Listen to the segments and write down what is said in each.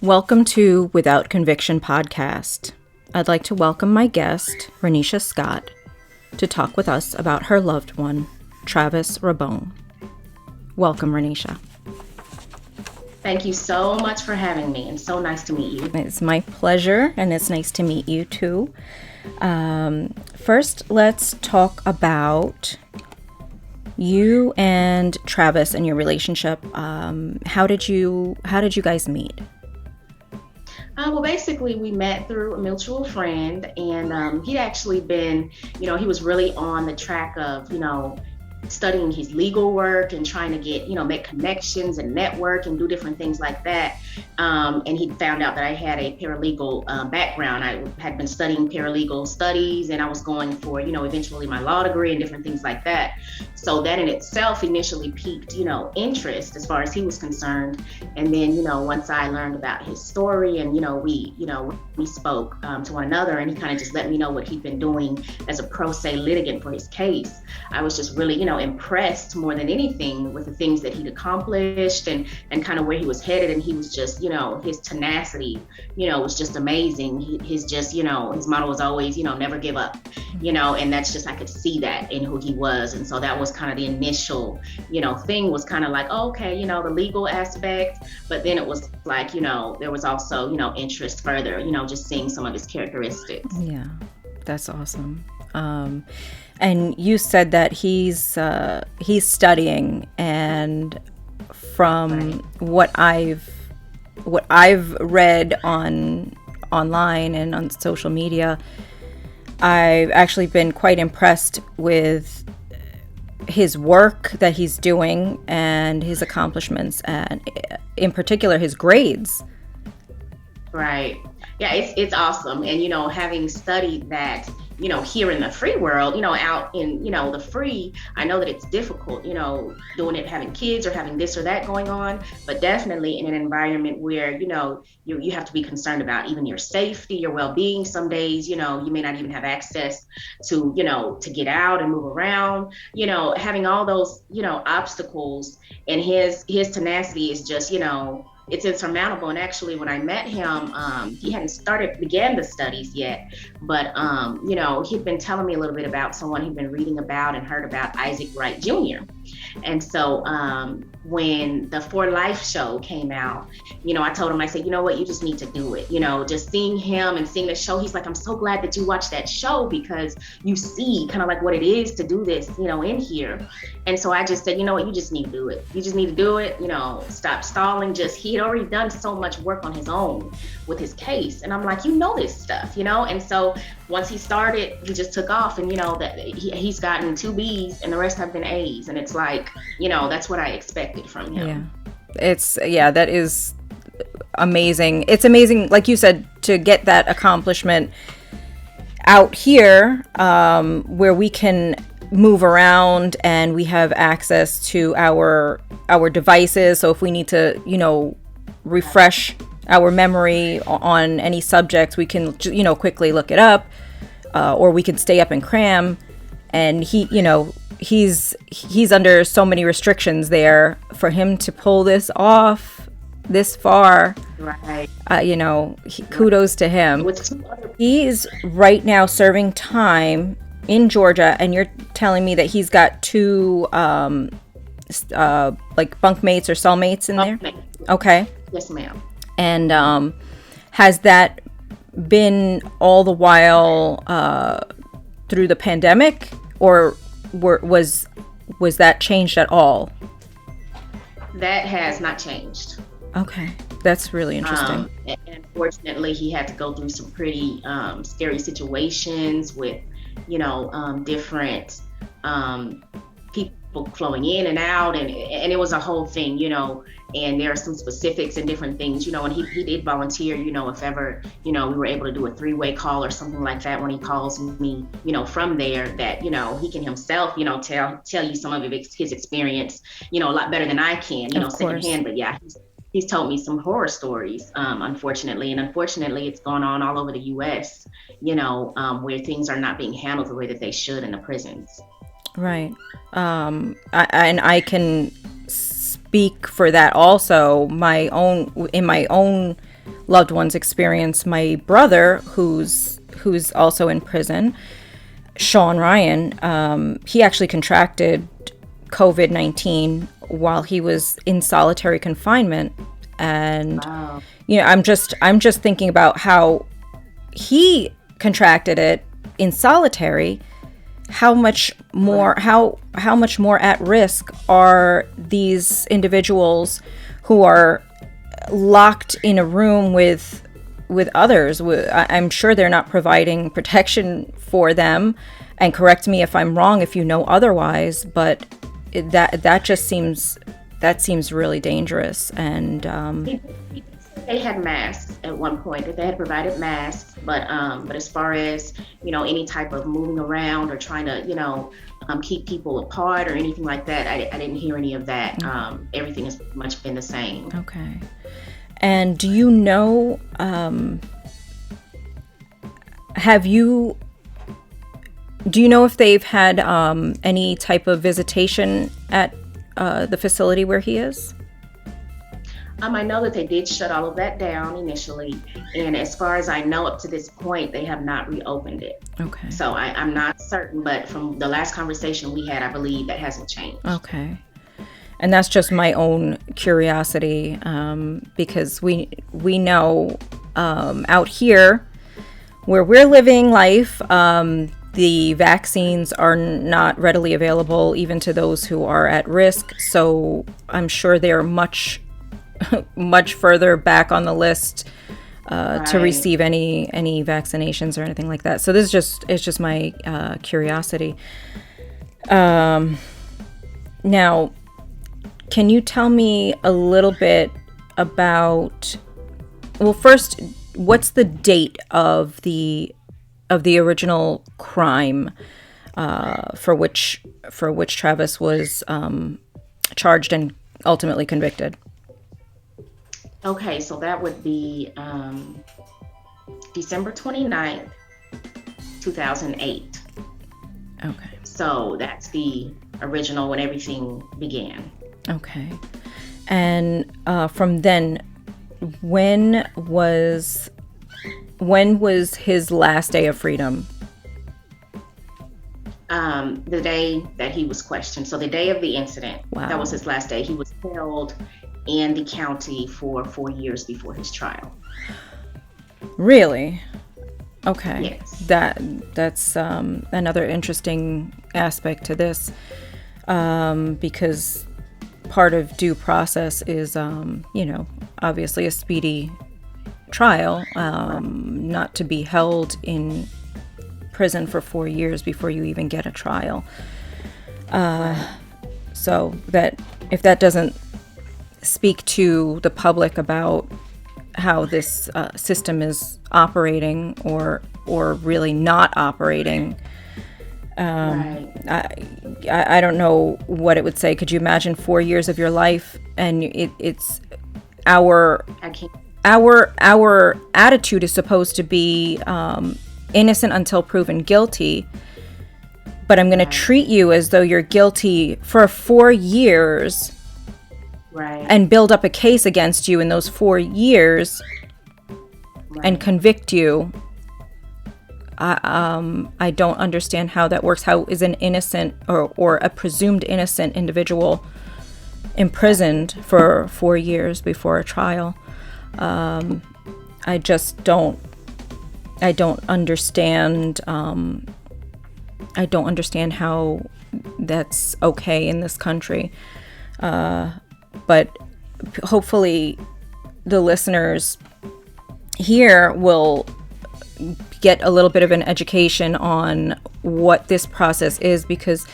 Welcome to Without Conviction podcast. I'd like to welcome my guest, Renisha Scott, to talk with us about her loved one, Travis Rabone. Welcome, Renisha. Thank you so much for having me, and so nice to meet you. It's my pleasure, and it's nice to meet you too. First, let's talk about you and Travis and your relationship. How did you guys meet? Well, basically, we met through a mutual friend, and he'd actually been, he was really on the track of, studying his legal work and trying to get, make connections and network and do different things like that. And he found out that I had a paralegal background. I had been studying paralegal studies, and I was going for, eventually my law degree and different things like that. So that in itself initially piqued, interest as far as he was concerned. And then, once I learned about his story and, we spoke to one another, and he kind of just let me know what he'd been doing as a pro se litigant for his case. I was just really, impressed more than anything with the things that he'd accomplished and kind of where he was headed. And he was just, his tenacity, was just amazing. His just, his motto was always, never give up, and that's just, I could see that in who he was. And so that was kind of the initial, thing was kind of like, oh, okay, the legal aspect, but then it was like, there was also, interest further, just seeing some of his characteristics. Yeah, that's awesome. And you said that he's studying, and from what I've read online and on social media, I've actually been quite impressed with his work that he's doing and his accomplishments, and in particular his grades. Right. Yeah, it's awesome. And, having studied that, here in the free world, out in, the free, I know that it's difficult, doing it, having kids or having this or that going on, but definitely in an environment where, you have to be concerned about even your safety, your well-being. Some days, you may not even have access to, to get out and move around, having all those, obstacles, and his tenacity is just, it's insurmountable. And actually, when I met him, he hadn't began the studies yet, but he'd been telling me a little bit about someone he'd been reading about and heard about, Isaac Wright Jr. And so when the For Life show came out, I told him, I said, you know what, you just need to do it. Just seeing him and seeing the show, he's like, I'm so glad that you watched that show, because you see kind of like what it is to do this, in here. And so I just said, you know what, you just need to do it. You just need to do it, stop stalling. He had already done so much work on his own with his case. And I'm like, this stuff, and so once he started, he just took off, and that he's gotten 2 B's and the rest have been A's. And it's like, that's what I expected from him. That is amazing. It's amazing, like you said, to get that accomplishment out here, where we can move around and we have access to our devices. So if we need to, refresh our memory on any subject, we can, quickly look it up, or we can stay up and cram. And he's under so many restrictions there. For him to pull this off this far, right? Kudos to him. He's right now serving time in Georgia, and you're telling me that he's got 2 like bunkmates or cellmates in there? Okay. Yes, ma'am. And has that been all the while through the pandemic, or was that changed at all? That has not changed. Okay, that's really interesting. And unfortunately, he had to go through some pretty scary situations with, different people flowing in and out, and it was a whole thing, and there are some specifics and different things, and he did volunteer, if ever, we were able to do a 3-way call or something like that when he calls me, from there, that, he can himself, tell you some of his experience, a lot better than I can, secondhand. But yeah, he's told me some horror stories, unfortunately. And unfortunately, it's gone on all over the U.S., where things are not being handled the way that they should in the prisons. Right. I can speak for that also. In my own loved ones experience. My brother, who's also in prison, Sean Ryan, he actually contracted COVID-19 while he was in solitary confinement. And Wow. I'm just thinking about how he contracted it in solitary. How much more how much more at risk are these individuals who are locked in a room with others? I'm sure they're not providing protection for them, and correct me if I'm wrong if you know otherwise, but that seems really dangerous. And They had masks at one point. That they had provided masks, but as far as any type of moving around or trying to keep people apart or anything like that, I didn't hear any of that. Everything has pretty much been the same. Okay. And do you know? Do you know if they've had any type of visitation at the facility where he is? I know that they did shut all of that down initially, and as far as I know, up to this point, they have not reopened it. Okay. So I'm not certain, but from the last conversation we had, I believe that hasn't changed. Okay. And that's just my own curiosity, because we know out here where we're living life, the vaccines are not readily available even to those who are at risk. So I'm sure they're much further back on the list to receive any vaccinations or anything like that. So this is just my curiosity. Now, can you tell me a little bit about? Well, first, what's the date of the original crime for which Travis was charged and ultimately convicted? Okay, so that would be December 29th, 2008. Okay. So that's the original when everything began. Okay. And from then, when was his last day of freedom? The day that he was questioned. So the day of the incident, Wow. That was his last day. He was held in the county for 4 years before his trial. Really? Okay. Yes. That's another interesting aspect to this, because part of due process is, obviously a speedy trial, not to be held in prison for 4 years before you even get a trial. So that if that doesn't speak to the public about how this system is operating or really not operating, I don't know what it would say. Could you imagine 4 years of your life and it's our attitude is supposed to be innocent until proven guilty, but I'm going to treat you as though you're guilty for 4 years, and build up a case against you in those 4 years, and convict you. I don't understand how that works. How is an innocent or a presumed innocent individual imprisoned for 4 years before a trial? I just don't. I don't understand. I don't understand how that's okay in this country. But hopefully, the listeners here will get a little bit of an education on what this process is, because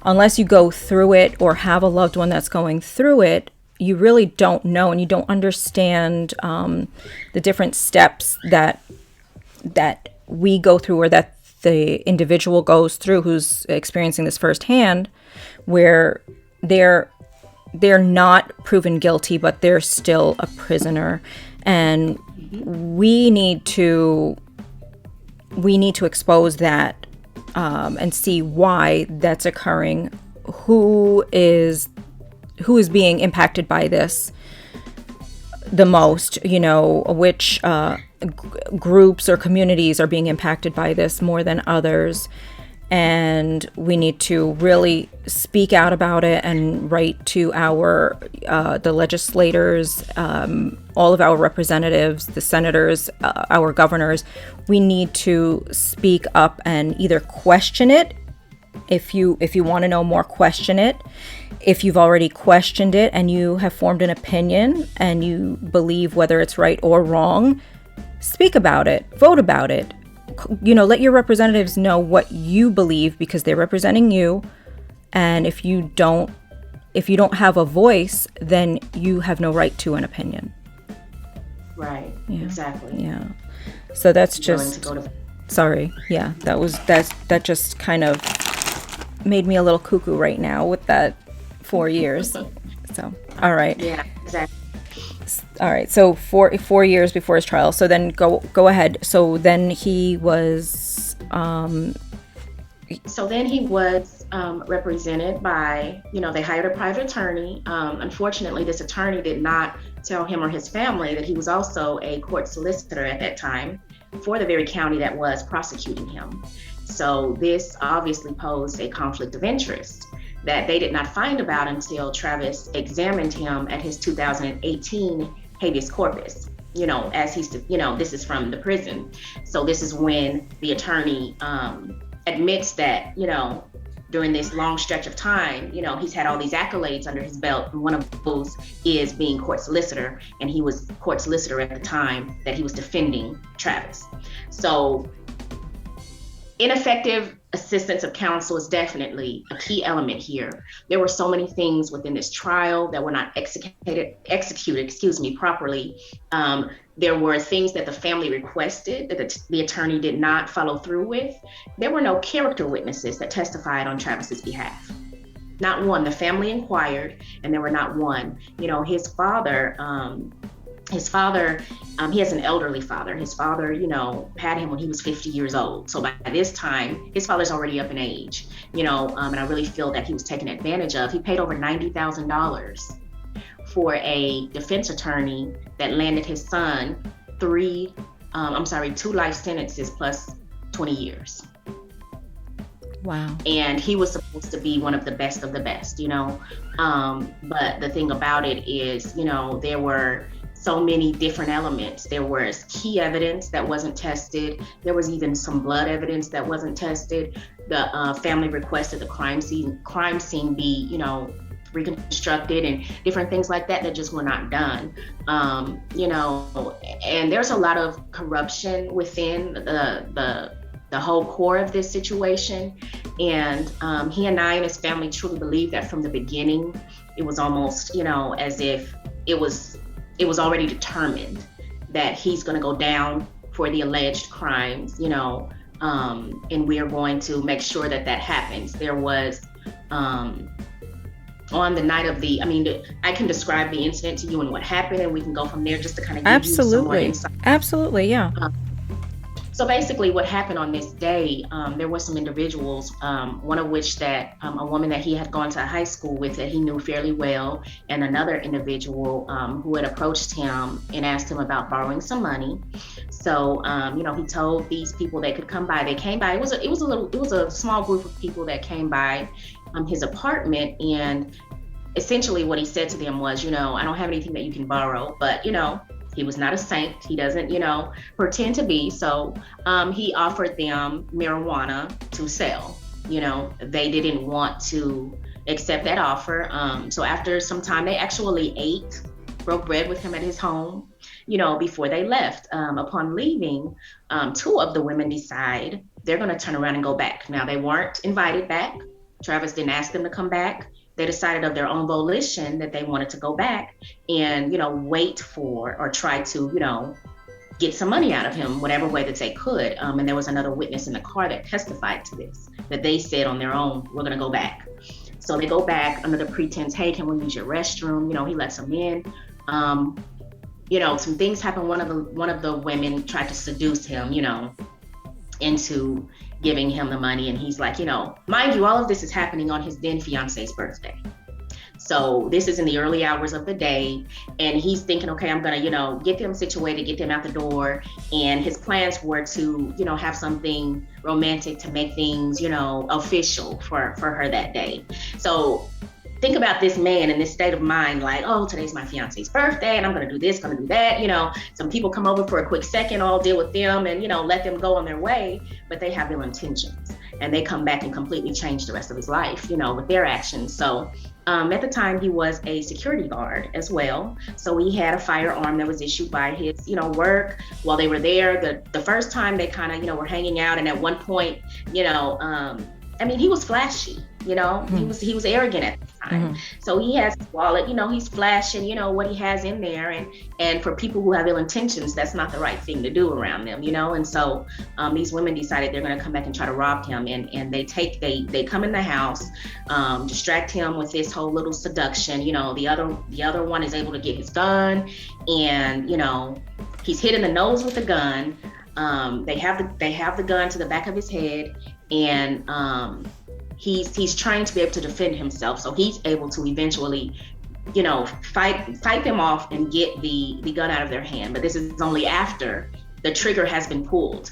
unless you go through it or have a loved one that's going through it, you really don't know, and you don't understand the different steps that we go through, or that the individual goes through who's experiencing this firsthand, where they're not proven guilty, but they're still a prisoner. And we need to expose that and see why that's occurring. Who is being impacted by this? the most, which groups or communities are being impacted by this more than others. And we need to really speak out about it and write to the legislators, all of our representatives, the senators, our governors. We need to speak up and either question it. If you want to know more, question it. If you've already questioned it and you have formed an opinion and you believe whether it's right or wrong, speak about it, vote about it. Let your representatives know what you believe, because they're representing you. And if you don't have a voice, then you have no right to an opinion. Right. Yeah. Exactly. Yeah. So that's just, sorry. Yeah. That just kind of made me a little cuckoo right now with that 4 years. So, all right. Yeah, exactly. All right. So 4 years before his trial. So then go ahead. So then he was. Represented by, they hired a private attorney. Unfortunately, this attorney did not tell him or his family that he was also a court solicitor at that time for the very county that was prosecuting him. So this obviously posed a conflict of interest that they did not find about until Travis examined him at his 2018 habeas corpus. As he's, this is from the prison. So this is when the attorney admits that, during this long stretch of time, he's had all these accolades under his belt. And one of those is being court solicitor. And he was court solicitor at the time that he was defending Travis. So ineffective assistance of counsel is definitely a key element here. There were so many things within this trial that were not executed, properly. There were things that the family requested that the attorney did not follow through with. There were no character witnesses that testified on Travis's behalf. Not one. The family inquired, and there were not one. His father, he has an elderly father. His father, had him when he was 50 years old. So by this time, his father's already up in age, and I really feel that he was taken advantage of. He paid over $90,000 for a defense attorney that landed his son 2 life sentences plus 20 years. Wow. And he was supposed to be one of the best, but the thing about it is, there were so many different elements. There was key evidence that wasn't tested. There was even some blood evidence that wasn't tested. The family requested the crime scene be, reconstructed and different things like that just were not done. And there's a lot of corruption within the whole core of this situation. And he and I and his family truly believe that from the beginning, it was almost, as if it was already determined that he's going to go down for the alleged crimes, and we are going to make sure that happens. There was, on the night of I can describe the incident to you and what happened, and we can go from there just to kind of give you some more insight. Absolutely, yeah. So basically what happened on this day, there were some individuals, one of which that a woman that he had gone to high school with that he knew fairly well, and another individual who had approached him and asked him about borrowing some money. So, he told these people they could come by. They came by. It was a small group of people that came by his apartment, and essentially what he said to them was, I don't have anything that you can borrow, but he was not a saint. He doesn't, pretend to be. So he offered them marijuana to sell. They didn't want to accept that offer. So after some time, they actually broke bread with him at his home, before they left. Upon leaving, 2 of the women decide they're going to turn around and go back. Now, they weren't invited back. Travis didn't ask them to come back. They decided of their own volition that they wanted to go back and, wait for or try to, get some money out of him, whatever way that they could. And there was another witness in the car that testified to this, that they said on their own, we're going to go back. So they go back under the pretense, hey, can we use your restroom? He lets them in. Some things happened. One of the women tried to seduce him, into giving him the money. And he's like, mind you, all of this is happening on his then fiance's birthday. So this is in the early hours of the day, and he's thinking, okay, I'm gonna, get them situated, get them out the door. And his plans were to, have something romantic to make things, official for her that day. So think about this man in this state of mind, like, oh, today's my fiance's birthday and I'm going to do this, going to do that. Some people come over for a quick second, I'll deal with them and, let them go on their way, but they have ill intentions and they come back and completely change the rest of his life, with their actions. So at the time he was a security guard as well. So he had a firearm that was issued by his, work while they were there. The first time they kind of, were hanging out. And at one point, he was flashy, he was arrogant at the time. So he has his wallet, he's flashing, what he has in there. And for people who have ill intentions, that's not the right thing to do around them, And so these women decided they're going to come back and try to rob him. And they come in the house, distract him with this whole little seduction. The other one is able to get his gun and, he's hit in the nose with the gun. They have the gun to the back of his head, and he's trying to be able to defend himself. So he's able to eventually, fight them off and get the gun out of their hand. But this is only after the trigger has been pulled.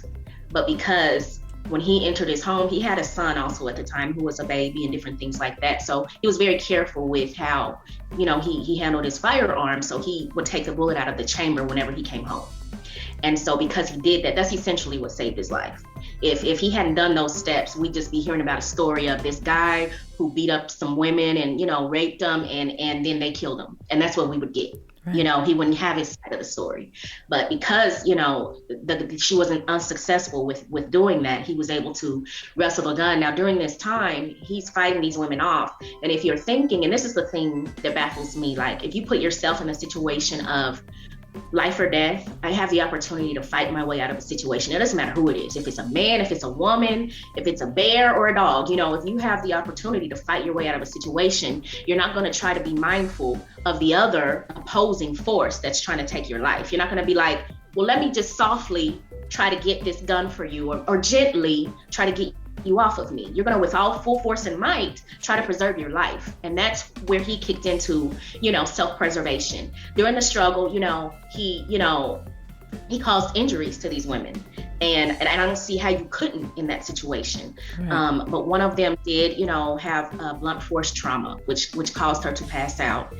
But because when he entered his home, he had a son also at the time who was a baby and different things like that. So he was very careful with how, he handled his firearm. So he would take the bullet out of the chamber whenever he came home. And so because he did that, that's essentially what saved his life. If he hadn't done those steps, we'd just be hearing about a story of this guy who beat up some women and, raped them and then they killed him. And that's what we would get. Right. He wouldn't have his side of the story. But because, she wasn't unsuccessful with doing that, he was able to wrestle a gun. Now, during this time, he's fighting these women off. And if you're thinking, and this is the thing that baffles me, like if you put yourself in a situation of life or death, I have the opportunity to fight my way out of a situation. It doesn't matter who it is. If it's a man, if it's a woman, if it's a bear or a dog, if you have the opportunity to fight your way out of a situation, you're not going to try to be mindful of the other opposing force that's trying to take your life. You're not going to be like, well, let me just softly try to get this gun for you or gently try to get you off of me. You're going to, with all full force and might, try to preserve your life. And that's where he kicked into, self-preservation. During the struggle, he caused injuries to these women. And I don't see how you couldn't in that situation. Right. But one of them did, have blunt force trauma, which caused her to pass out.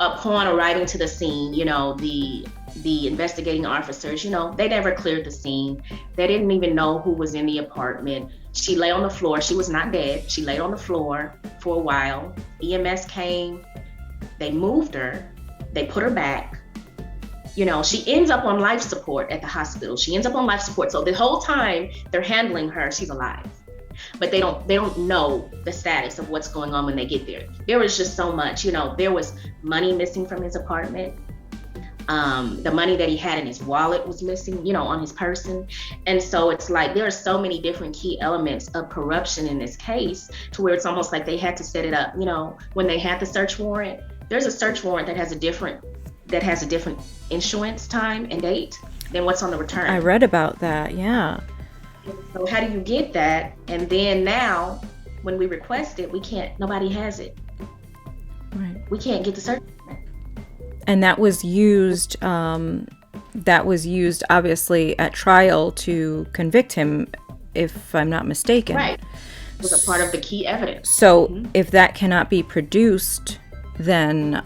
Upon arriving to the scene, the investigating officers, they never cleared the scene. They didn't even know who was in the apartment. She lay on the floor. She was not dead. She laid on the floor for a while. EMS came. They moved her. They put her back. She ends up on life support at the hospital. She ends up on life support. So the whole time they're handling her, she's alive. But they don't know the status of what's going on when they get there. There was just so much, there was money missing from his apartment. The money that he had in his wallet was missing, on his person. And so it's like there are so many different key elements of corruption in this case to where it's almost like they had to set it up, when they had the search warrant. There's a search warrant that has a different issuance time and date than what's on the return. I read about that, yeah. So how do you get that? And then now, when we request it, nobody has it. Right. We can't get the search warrant. And that was used obviously at trial to convict him, if I'm not mistaken. Right. It was a part of the key evidence. So if that cannot be produced, then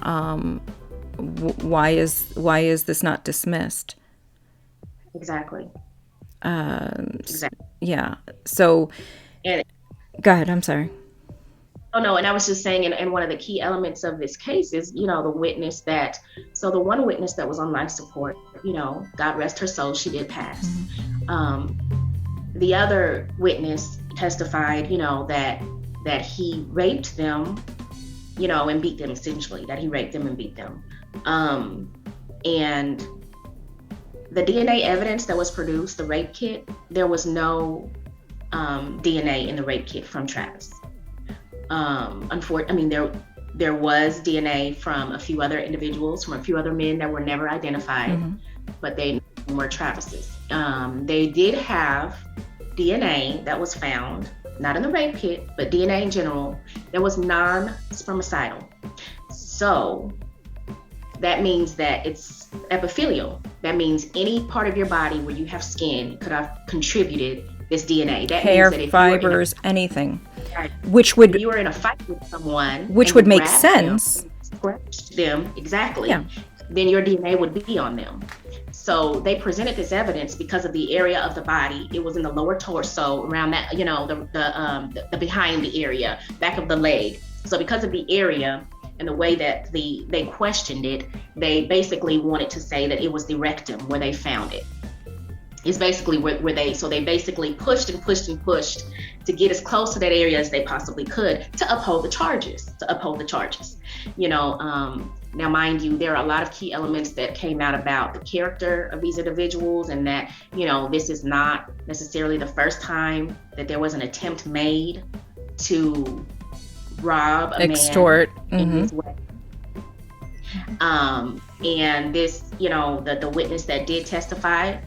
why is this not dismissed? Exactly. Exactly. Yeah. So go ahead. I'm sorry. Oh, no. And I was just saying, and one of the key elements of this case is, the witness the one witness that was on life support, God rest her soul, she did pass. Mm-hmm. The other witness testified, that he raped them, and beat them, essentially, that he raped them and beat them. And the DNA evidence that was produced, the rape kit, there was no DNA in the rape kit from Travis. There was DNA from a few other individuals, from a few other men that were never identified, but they were Travis's. They did have DNA that was found not in the rape kit, but DNA in general, that was non-spermicidal. So that means that it's epithelial. That means any part of your body where you have skin could have contributed this DNA. That Hair, means that if fibers, anything. Right. Which would, if you were in a fight with someone, which would make sense. Scratched them, exactly. Yeah. Then your DNA would be on them. So they presented this evidence because of the area of the body. It was in the lower torso, around that, the behind the area, back of the leg. So because of the area and the way that they questioned it, they basically wanted to say that it was the rectum where they found it. Is basically where they basically pushed and pushed and pushed to get as close to that area as they possibly could to uphold the charges. Now, mind you, there are a lot of key elements that came out about the character of these individuals, and that, this is not necessarily the first time that there was an attempt made to rob a extort man in this way. And this, the witness that did testify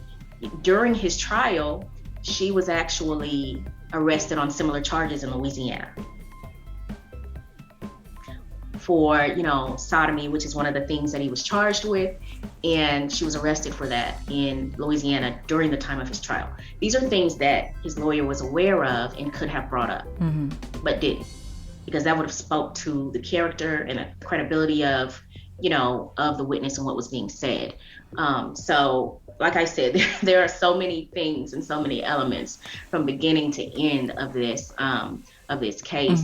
during his trial, she was actually arrested on similar charges in Louisiana for, sodomy, which is one of the things that he was charged with. And she was arrested for that in Louisiana during the time of his trial. These are things that his lawyer was aware of and could have brought up, but didn't, because that would have spoke to the character and the credibility of the witness and what was being said. So like I said, there are so many things and so many elements from beginning to end of this case,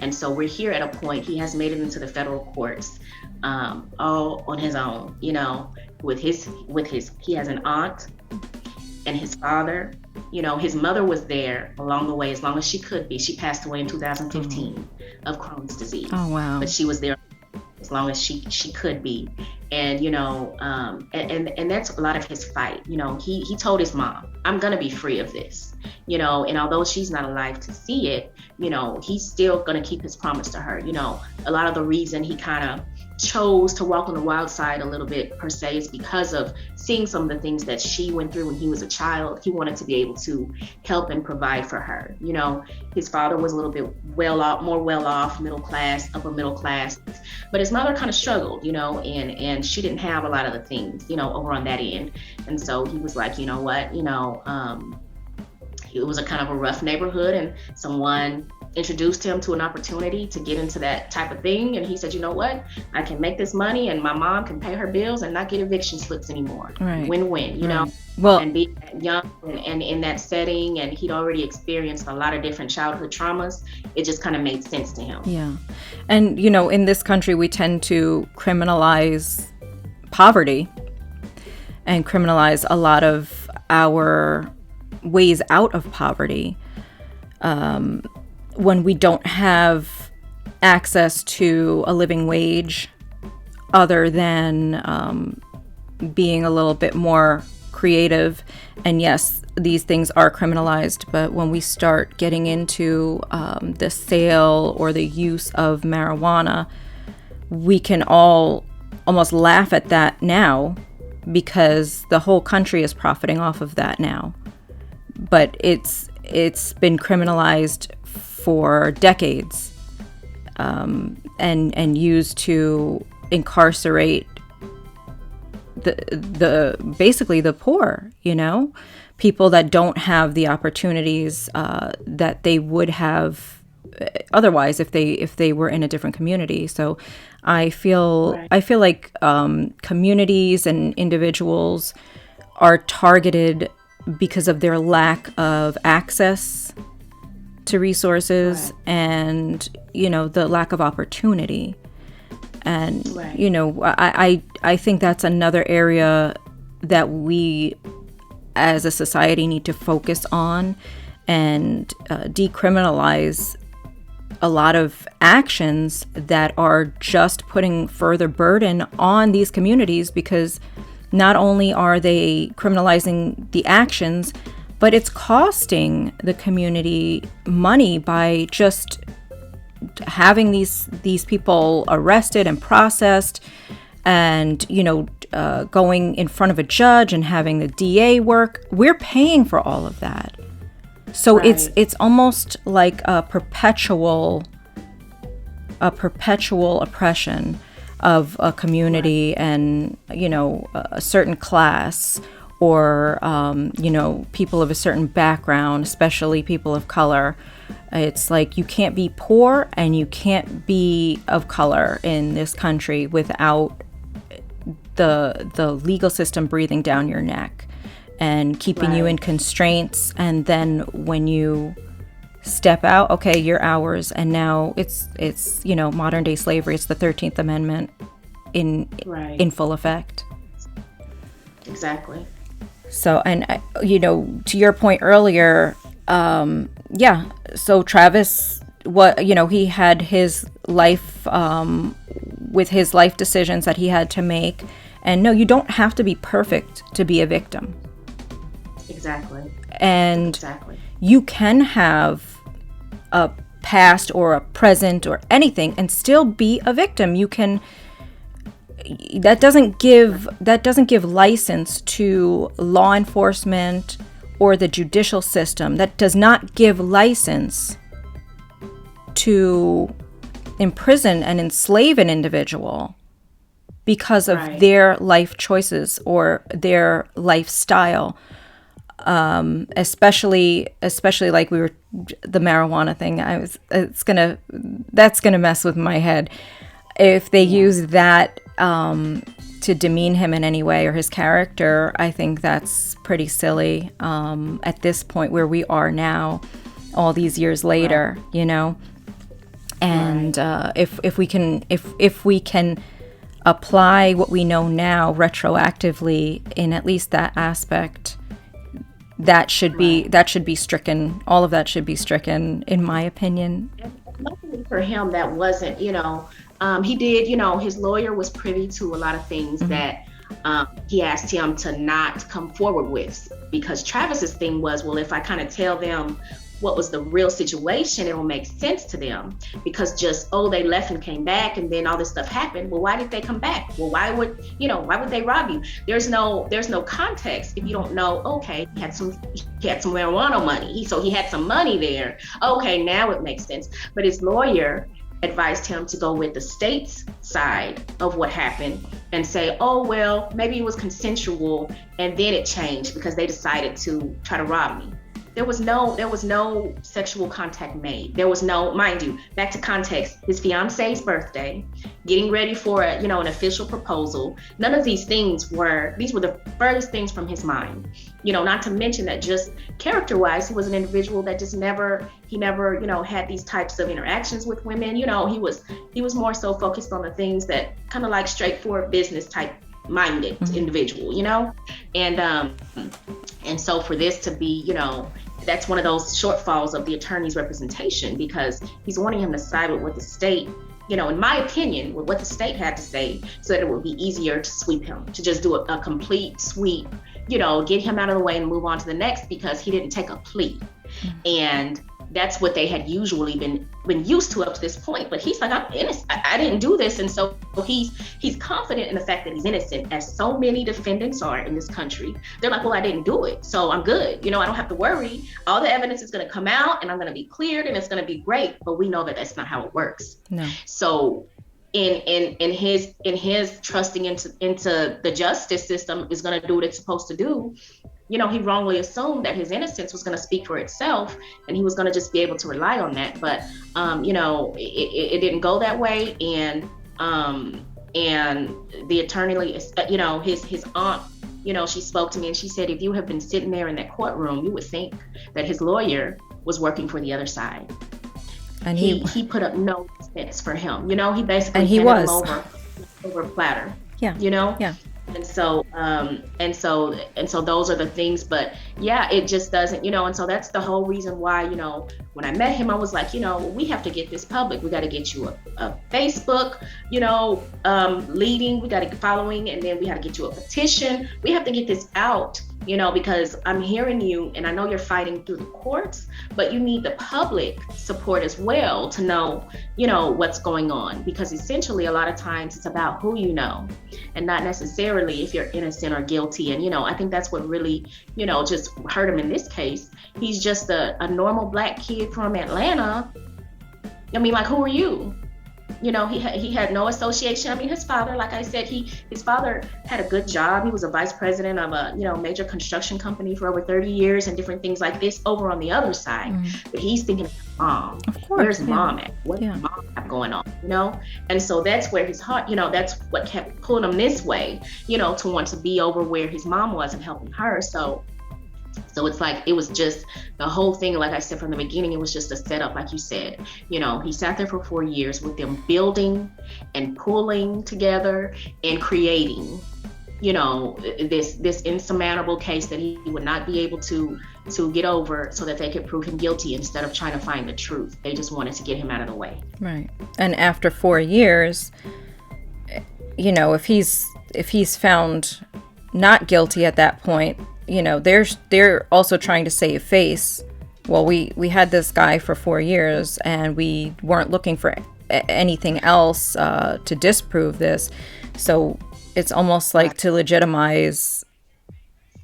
and so we're here at a point. He has made it into the federal courts, all on his own, he has an aunt and his father. His mother was there along the way as long as she could be. She passed away in 2015 of Crohn's disease. Oh, wow. But she was there as long as she could be. And, and that's a lot of his fight. He told his mom, I'm going to be free of this, and although she's not alive to see it, he's still going to keep his promise to her. A lot of the reason he kind of chose to walk on the wild side a little bit per se is because of seeing some of the things that she went through when he was a child. He wanted to be able to help and provide for her. His father was a little bit more well off, upper middle class, but his mother kind of struggled, and she didn't have a lot of the things, over on that end. And so he was like, it was a kind of a rough neighborhood, and someone introduced him to an opportunity to get into that type of thing. And he said, you know what, I can make this money and my mom can pay her bills and not get eviction slips anymore. Right. Win-win, Well, and being young and in that setting, and he'd already experienced a lot of different childhood traumas, it just kind of made sense to him. Yeah. And, in this country, we tend to criminalize poverty and criminalize a lot of our ways out of poverty. When we don't have access to a living wage, other than being a little bit more creative. And yes, these things are criminalized, but when we start getting into the sale or the use of marijuana, we can all almost laugh at that now because the whole country is profiting off of that now. But it's been criminalized for decades, and used to incarcerate the basically the poor, people that don't have the opportunities that they would have otherwise if they were in a different community. So I feel like communities and individuals are targeted because of their lack of access to resources, and the lack of opportunity. And I think that's another area that we as a society need to focus on and decriminalize a lot of actions that are just putting further burden on these communities, because not only are they criminalizing the actions, but it's costing the community money by just having these people arrested and processed, and going in front of a judge and having the DA work. We're paying for all of that. So Right. it's almost like a perpetual oppression of a Right. community and, a certain class, or, people of a certain background, especially people of color. It's like you can't be poor and you can't be of color in this country without the legal system breathing down your neck and keeping you in Right. constraints. And then when you step out, okay, you're ours. And now it's modern day slavery. It's the 13th Amendment in Right. in full effect. Exactly. So, and to your point earlier, yeah. So Travis, he had his life, with his life decisions that he had to make. And no, you don't have to be perfect to be a victim. Exactly. And Exactly. you can have a past or a present or anything and still be a victim. You can. That doesn't give license to law enforcement or the judicial system. That does not give license to imprison and enslave an individual because of Right. their life choices or their lifestyle. Especially like we were, the marijuana thing. That's gonna mess with my head if they use that to demean him in any way or his character. I think that's pretty silly at this point where we are now, all these years later. And if we can apply what we know now retroactively in at least that aspect, that should be stricken. All of that should be stricken, in my opinion. And luckily for him, that wasn't, he did, his lawyer was privy to a lot of things that he asked him to not come forward with, because Travis's thing was, well, if I kind of tell them what was the real situation, it will make sense to them, because just, oh, they left and came back and then all this stuff happened. Well, why did they come back? Well, why would they rob you? There's no context if you don't know, okay, he had some marijuana money. So he had some money there. Okay, now it makes sense. But his lawyer advised him to go with the state's side of what happened and say, oh, well, maybe it was consensual and then it changed because they decided to try to rob me. There was no sexual contact made. There was no, mind you, back to context, his fiance's birthday, getting ready for an official proposal. None of these things were the furthest things from his mind. Not to mention that just character-wise, he was an individual that just never had these types of interactions with women. He was more so focused on the things that kind of like straightforward business type minded individual, and so for this to be, that's one of those shortfalls of the attorney's representation, because he's wanting him to side with what the state, in my opinion, with what the state had to say, so that it would be easier to sweep him, to just do a complete sweep, get him out of the way and move on to the next, because he didn't take a plea. And that's what they had usually been used to up to this point. But he's like, I'm innocent. I didn't do this. And so he's confident in the fact that he's innocent, as so many defendants are in this country. They're like, well, I didn't do it, so I'm good. I don't have to worry. All the evidence is going to come out and I'm going to be cleared and it's going to be great. But we know that that's not how it works. No. So in his trusting into the justice system is going to do what it's supposed to do, he wrongly assumed that his innocence was going to speak for itself and he was going to just be able to rely on that. But it didn't go that way. And the attorney, his aunt, she spoke to me and she said, if you have been sitting there in that courtroom, you would think that his lawyer was working for the other side. And he put up no defense for him. He basically handed him over a platter. Yeah. Yeah. And so those are the things. But yeah, it just doesn't, and so that's the whole reason why, when I met him, I was like, we have to get this public. We got to get you a Facebook, leading, we got to get following, and then we have to get you a petition. We have to get this out, because I'm hearing you and I know you're fighting through the courts, but you need the public support as well to know, what's going on, because essentially a lot of times it's about who you know and not necessarily if you're innocent or guilty. And, I think that's what really, just just hurt him in this case. He's just a normal black kid from Atlanta. I mean, like, who are you? You know, he had no association. I mean, his father, like I said, his father had a good job. He was a vice president of a, you know, major construction company for over 30 years and different things like this over on the other side. But he's thinking, mom, of course, where's mom at? What's mom have going on? You know? And so that's where his heart, you know, that's what kept pulling him this way, you know, to want to be over where his mom was and helping her. So it's like, it was just the whole thing, like I said from the beginning, it was just a setup, like you said. You know, he sat there for 4 years with them building and pulling together and creating, you know, this insurmountable case that he would not be able to get over, so that they could prove him guilty instead of trying to find the truth. They just wanted to get him out of the way. Right. And after 4 years, you know, if he's found not guilty at that point, you know, they're also trying to save face. Well, we had this guy for 4 years and we weren't looking for anything else to disprove this. So it's almost like to legitimize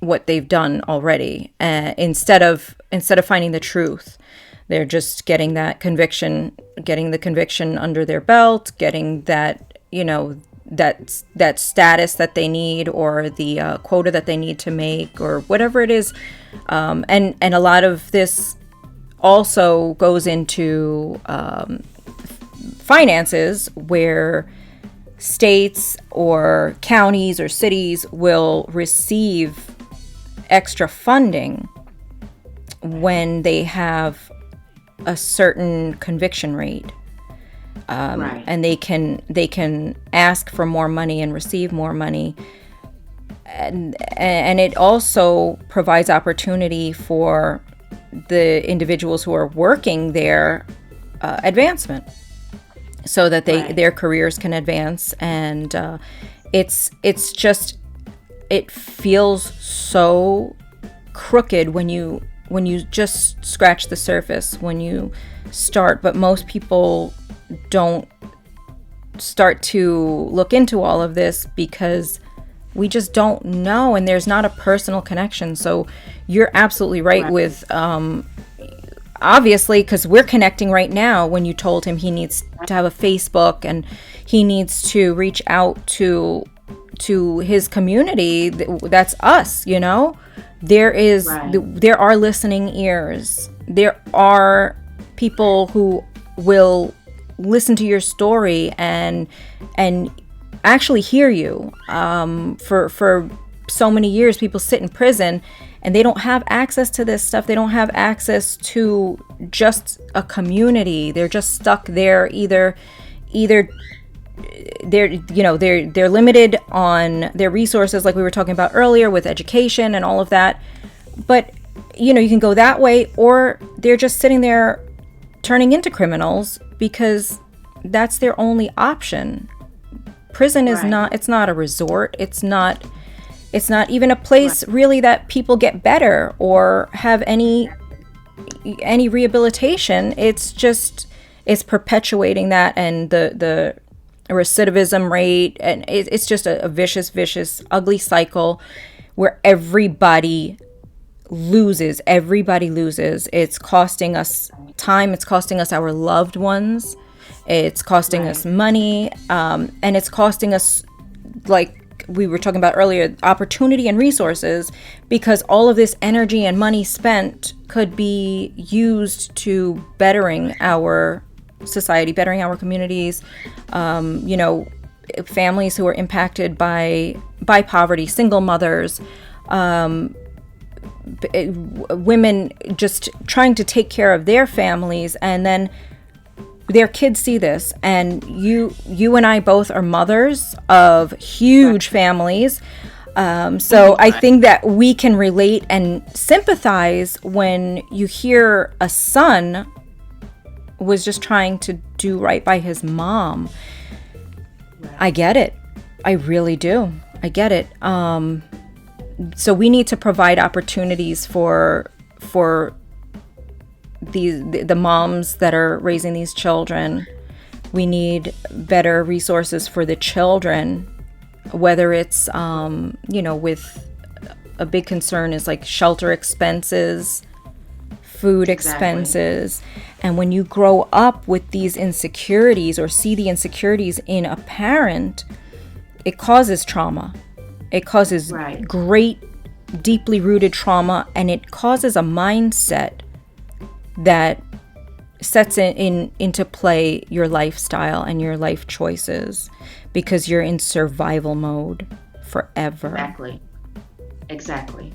what they've done already. Instead of finding the truth, they're just getting the conviction under their belt, getting that, you know, that status that they need, or the quota that they need to make, or whatever it is. And a lot of this also goes into finances, where states or counties or cities will receive extra funding when they have a certain conviction rate. Right. And they can ask for more money and receive more money, and it also provides opportunity for the individuals who are working there advancement, so that their careers can advance. And it's just, it feels so crooked when you just scratch the surface, when you start, but most people don't start to look into all of this because we just don't know, and there's not a personal connection. So you're absolutely right with obviously, because we're connecting right now. When you told him he needs to have a Facebook and he needs to reach out to his community, that's us, you know. There are listening ears. There are people who will listen to your story and actually hear you. For so many years, people sit in prison and they don't have access to this stuff. They don't have access to just a community. They're just stuck there. Either they're limited on their resources, like we were talking about earlier with education and all of that. But you know, you can go that way, or they're just sitting there turning into criminals because that's their only option. Prison is not, it's not a resort. It's not even a place really that people get better or have any rehabilitation. It's perpetuating that, and the recidivism rate, and it's just a vicious, ugly cycle where everybody loses. It's costing us time. It's costing us our loved ones. It's costing us money. And it's costing us, like we were talking about earlier, opportunity and resources, because all of this energy and money spent could be used to bettering our society, bettering our communities. You know, families who are impacted by poverty, single mothers, women just trying to take care of their families, and then their kids see this. And you and I both are mothers of huge families, so I think that we can relate and sympathize when you hear a son was just trying to do right by his mom. I get it. I really do. I get it. So we need to provide opportunities for the moms that are raising these children. We need better resources for the children, whether it's with a big concern is like shelter expenses, food expenses. And when you grow up with these insecurities or see the insecurities in a parent, it causes trauma. It causes great, deeply rooted trauma, and it causes a mindset that sets into play your lifestyle and your life choices because you're in survival mode forever. Exactly.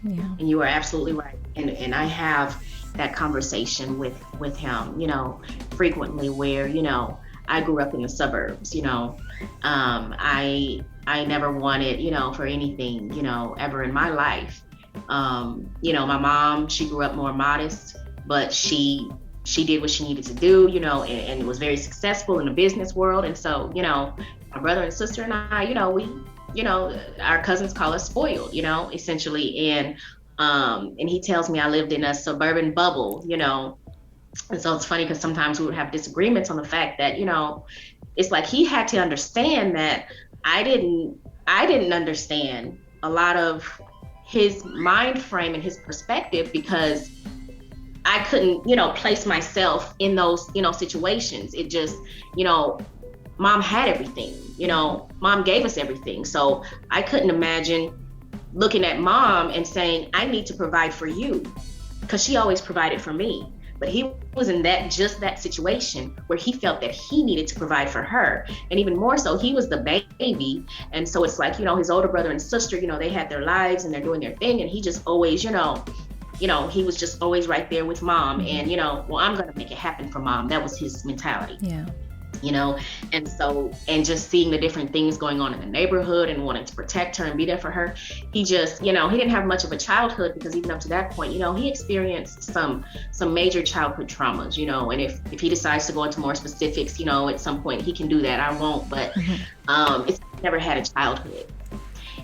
Yeah. And you are absolutely right. And I have that conversation with him, frequently where, I grew up in the suburbs, I never wanted, for anything, ever in my life. My mom, she grew up more modest, but she did what she needed to do, and was very successful in the business world. And so, my brother and sister and I, we, our cousins call us spoiled, essentially. And he tells me I lived in a suburban bubble, And so it's funny because sometimes we would have disagreements on the fact that, it's like he had to understand that I didn't understand a lot of his mind frame and his perspective because I couldn't, place myself in those, situations. It just, mom had everything, mom gave us everything. So I couldn't imagine looking at mom and saying, I need to provide for you because she always provided for me. But he was in that situation where he felt that he needed to provide for her. And even more so, he was the baby. And so it's like, his older brother and sister, they had their lives and they're doing their thing. And he just always, he was just always right there with mom. And, well, I'm going to make it happen for mom. That was his mentality. Yeah. And so, and just seeing the different things going on in the neighborhood and wanting to protect her and be there for her, he just, he didn't have much of a childhood because even up to that point, he experienced some major childhood traumas, and if he decides to go into more specifics, at some point he can do that. I won't, but it's never had a childhood.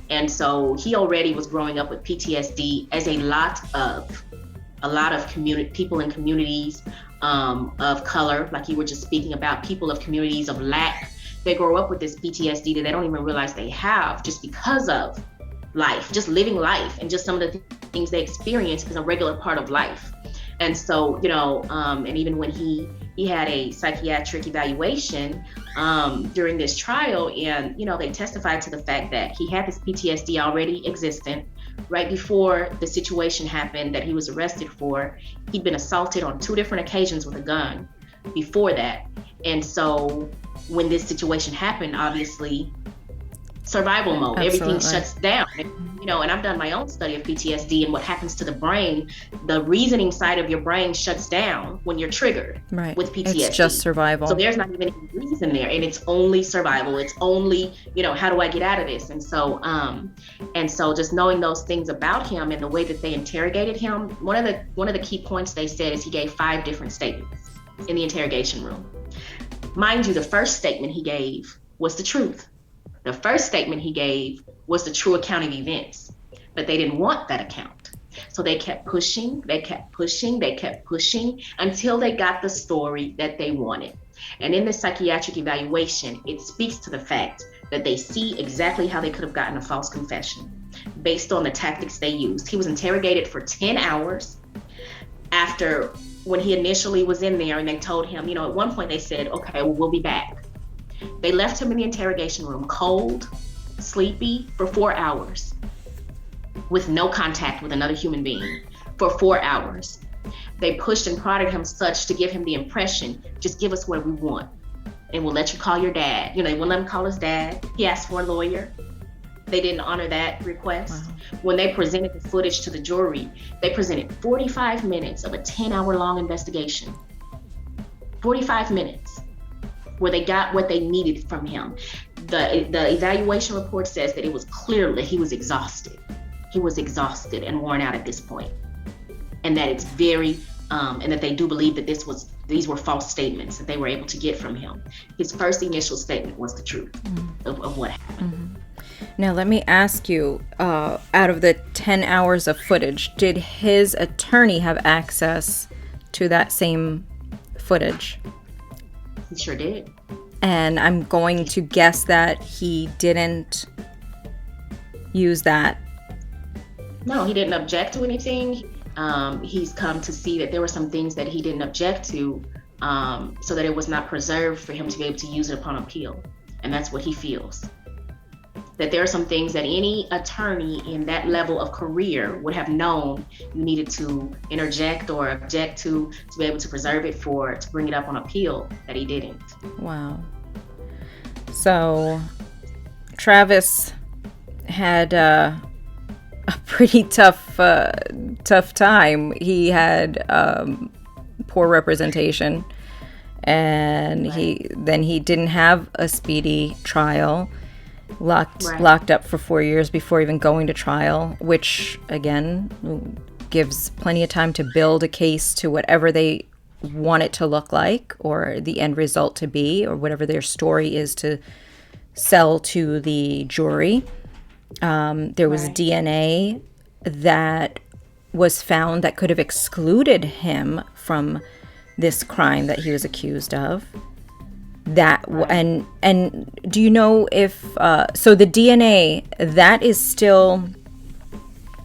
And so he already was growing up with PTSD, as a lot of people in communities of color, like you were just speaking about, people of communities of lack, they grow up with this PTSD that they don't even realize they have just because of life, just living life, and just some of the things they experience is a regular part of life. And so, and even when he had a psychiatric evaluation during this trial, and, they testified to the fact that he had this PTSD already existent. Right before the situation happened that he was arrested for, he'd been assaulted on 2 different occasions with a gun before that. And so when this situation happened, obviously, survival mode, everything shuts down. And I've done my own study of PTSD and what happens to the brain. The reasoning side of your brain shuts down when you're triggered with PTSD. It's just survival. So there's not even any reason there, and it's only survival. It's only, how do I get out of this? And so just knowing those things about him and the way that they interrogated him, one of the key points they said is he gave 5 different statements in the interrogation room. Mind you, the first statement he gave was the truth. The first statement he gave was the true account of events, but they didn't want that account. So they kept pushing until they got the story that they wanted. And in the psychiatric evaluation, it speaks to the fact that they see exactly how they could have gotten a false confession based on the tactics they used. He was interrogated for 10 hours after when he initially was in there, and they told him, at one point they said, okay, well, we'll be back. They left him in the interrogation room, cold, sleepy, for 4 hours, with no contact with another human being for 4 hours. They pushed and prodded him such to give him the impression, just give us what we want, and we'll let you call your dad. They wouldn't let him call his dad. He asked for a lawyer. They didn't honor that request. Wow. When they presented the footage to the jury, they presented 45 minutes of a 10-hour-long investigation. 45 minutes. Where they got what they needed from him. The evaluation report says that it was clear that he was exhausted. He was exhausted and worn out at this point. And that it's very, and that they do believe that these were false statements that they were able to get from him. His first initial statement was the truth of what happened. Mm-hmm. Now, let me ask you, out of the 10 hours of footage, did his attorney have access to that same footage? He sure did. And I'm going to guess that he didn't use that No, he didn't object to anything. He's come to see that there were some things that he didn't object to, so that it was not preserved for him to be able to use it upon appeal. And that's what he feels. That there are some things that any attorney in that level of career would have known you needed to interject or object to be able to preserve it to bring it up on appeal, that he didn't. Wow. So Travis had a pretty tough time. He had poor representation, and he didn't have a speedy trial. Locked up for 4 years before even going to trial, which again gives plenty of time to build a case to whatever they want it to look like, or the end result to be, or whatever their story is to sell to the jury. There was DNA that was found that could have excluded him from this crime that he was accused of. And do you know if so the DNA that is still,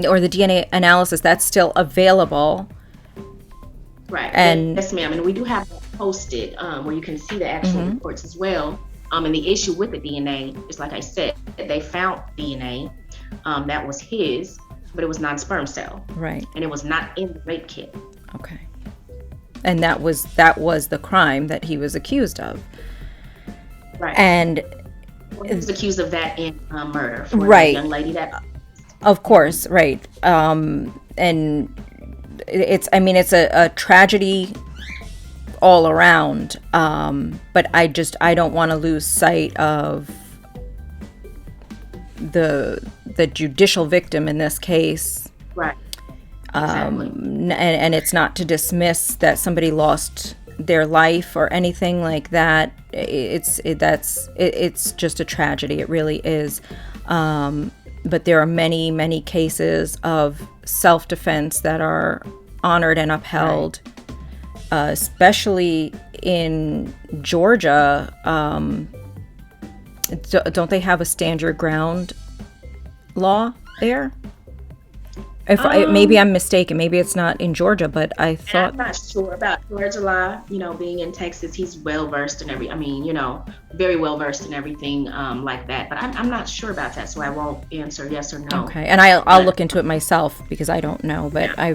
or the DNA analysis that's still available? Right. And yes, ma'am. And we do have that posted where you can see the actual reports as well. And the issue with the DNA is, like I said, they found DNA that was his, but it was non-sperm cell. Right. And it was not in the rape kit. Okay. And that was the crime that he was accused of. Right. And he was accused of that in murder for right. the young lady that. Of course, right. And it's a tragedy all around. But I don't want to lose sight of the judicial victim in this case. Right. Exactly. And it's not to dismiss that somebody lost their life or anything like that. It's just a tragedy. It really is. But there are many cases of self-defense that are honored and upheld, right. Especially in Georgia. Don't they have a stand your ground law there? Maybe I'm mistaken. Maybe it's not in Georgia, but I thought. I'm not sure about Georgia law. Being in Texas, he's well versed in very well versed in everything like that. But I'm not sure about that, so I won't answer yes or no. Okay, and I'll look into it myself because I don't know. But yeah.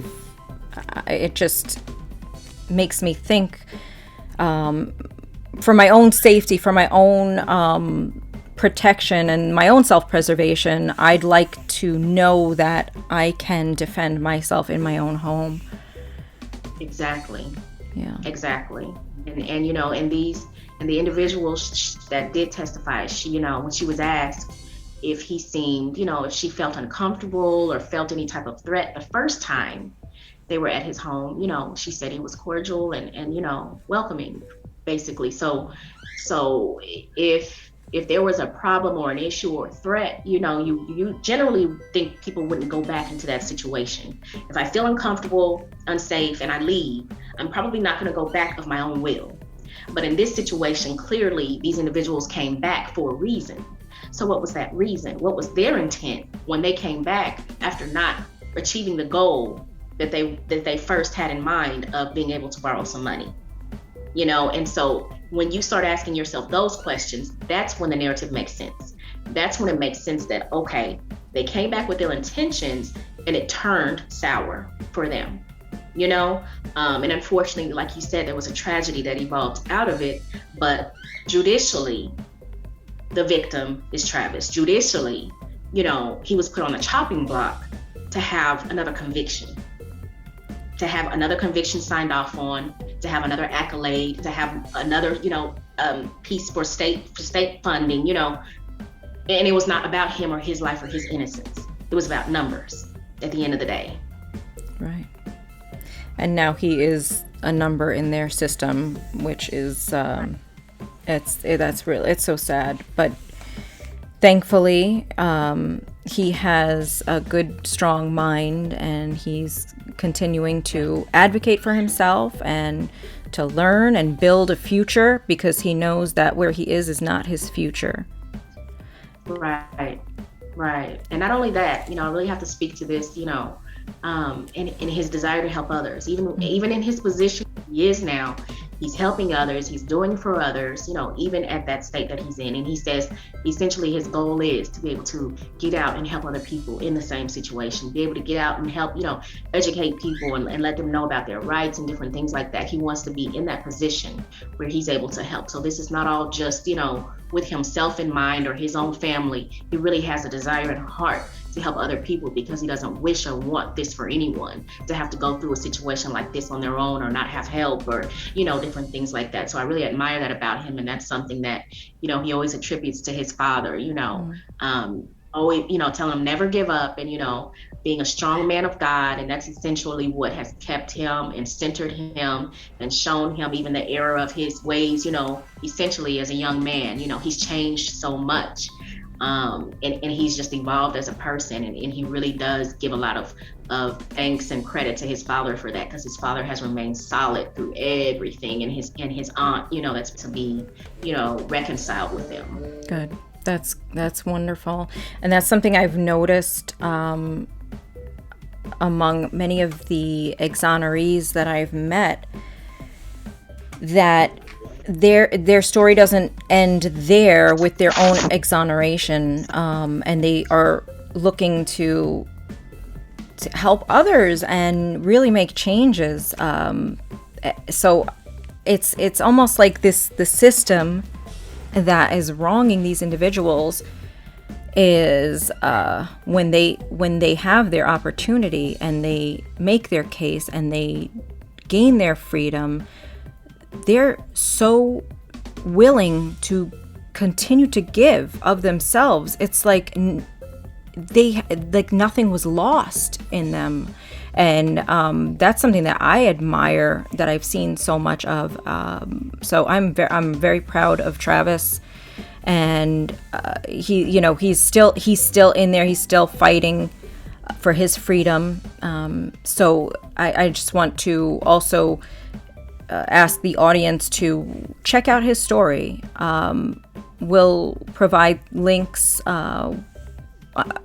It just makes me think, for my own safety, for my own protection and my own self-preservation, I'd like to know that I can defend myself in my own home. Exactly. Yeah. Exactly. And the individuals that did testify, she, when she was asked if he seemed, if she felt uncomfortable or felt any type of threat the first time they were at his home, she said he was cordial and welcoming, basically. So if there was a problem or an issue or a threat, you generally think people wouldn't go back into that situation. If I feel uncomfortable, unsafe, and I leave, I'm probably not going to go back of my own will. But in this situation, clearly, these individuals came back for a reason. So what was that reason? What was their intent when they came back after not achieving the goal that they first had in mind of being able to borrow some money? And so when you start asking yourself those questions, that's when the narrative makes sense. That's when it makes sense that, okay, they came back with their intentions and it turned sour for them, and unfortunately, like you said, there was a tragedy that evolved out of it. But judicially, the victim is Travis. Judicially, he was put on a chopping block to have another conviction. To have another conviction signed off on, to have another accolade, to have another, piece for state funding, and it was not about him or his life or his innocence. It was about numbers at the end of the day. Right. And now he is a number in their system, which is, it's so sad. But thankfully, he has a good, strong mind, and he's continuing to advocate for himself and to learn and build a future, because he knows that where he is not his future. Right. Right. And not only that, I really have to speak to this, in his desire to help others. Even in his position he is now, he's helping others, he's doing for others, even at that state that he's in. And he says essentially his goal is to be able to get out and help other people in the same situation, be able to get out and help, educate people and let them know about their rights and different things like that. He wants to be in that position where he's able to help. So this is not all just, with himself in mind or his own family. He really has a desire and heart to help other people, because he doesn't wish or want this for anyone to have to go through a situation like this on their own or not have help or, different things like that. So I really admire that about him. And that's something that, he always attributes to his father, always, telling him never give up and, being a strong man of God. And that's essentially what has kept him and centered him and shown him even the error of his ways, essentially as a young man. He's changed so much. And he's just evolved as a person, and he really does give a lot of thanks and credit to his father for that, because his father has remained solid through everything, and his aunt, that's to be, reconciled with him. Good. That's wonderful. And that's something I've noticed among many of the exonerees that I've met, that their story doesn't end there with their own exoneration, and they are looking to help others and really make changes. So it's almost like the system that is wronging these individuals is when they have their opportunity and they make their case and they gain their freedom, they're so willing to continue to give of themselves. It's like nothing was lost in them. And that's something that I admire, that I've seen so much of. So I'm very proud of Travis, and he's still in there. He's still fighting for his freedom. So I just want to also ask the audience to check out his story. We'll provide links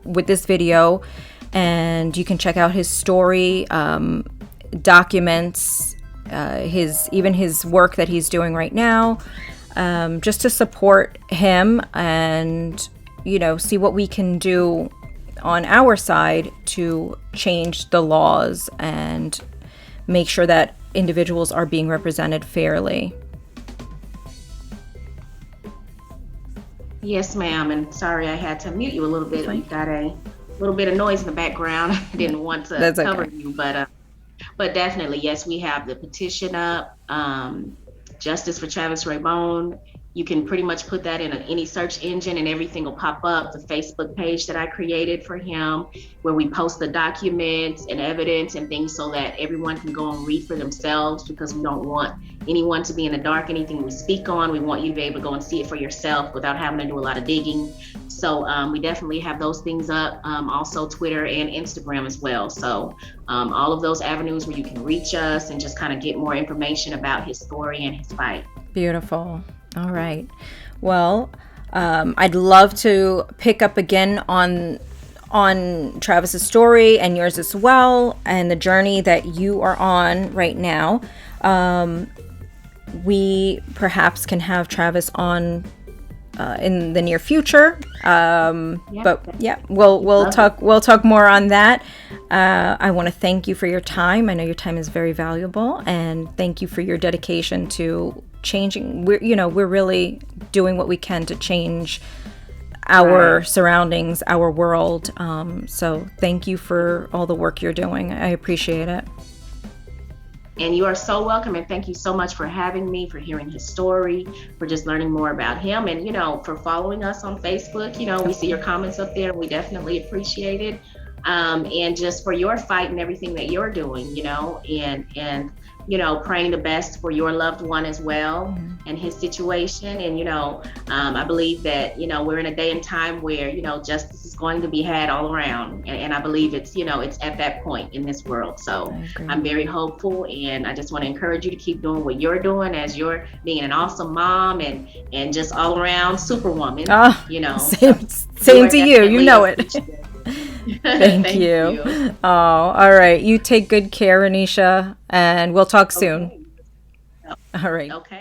with this video, and you can check out his story, documents, his work that he's doing right now, just to support him and see what we can do on our side to change the laws and make sure that individuals are being represented fairly. Yes, ma'am. And sorry I had to mute you a little bit. We got a little bit of noise in the background. I didn't want to cover you, but definitely, yes, we have the petition up, Justice for Travis Raybone. You can pretty much put that in any search engine and everything will pop up. The Facebook page that I created for him, where we post the documents and evidence and things so that everyone can go and read for themselves, because we don't want anyone to be in the dark. Anything we speak on, we want you to be able to go and see it for yourself without having to do a lot of digging. So we definitely have those things up, also Twitter and Instagram as well. So all of those avenues where you can reach us and just kind of get more information about his story and his fight. Beautiful. All right. Well, I'd love to pick up again on Travis's story and yours as well, and the journey that you are on right now. We perhaps can have Travis on in the near future. But yeah, we'll talk more on that. I want to thank you for your time. I know your time is very valuable, and thank you for your dedication to changing. We're really doing what we can to change our surroundings, our world. So thank you for all the work you're doing. I appreciate it. And you are so welcome, and thank you so much for having me, for hearing his story, for just learning more about him, and for following us on Facebook. We see your comments up there, and we definitely appreciate it. and just for your fight and everything that you're doing, and praying the best for your loved one as well and his situation. And I believe that we're in a day and time where justice is going to be had all around, and I believe it's at that point in this world. So I'm very hopeful, and I just want to encourage you to keep doing what you're doing, as you're being an awesome mom and just all around superwoman. Same to you. You know it. Thank you. Oh, all right. You take good care, Anisha, and we'll talk soon. Okay. All right. Okay.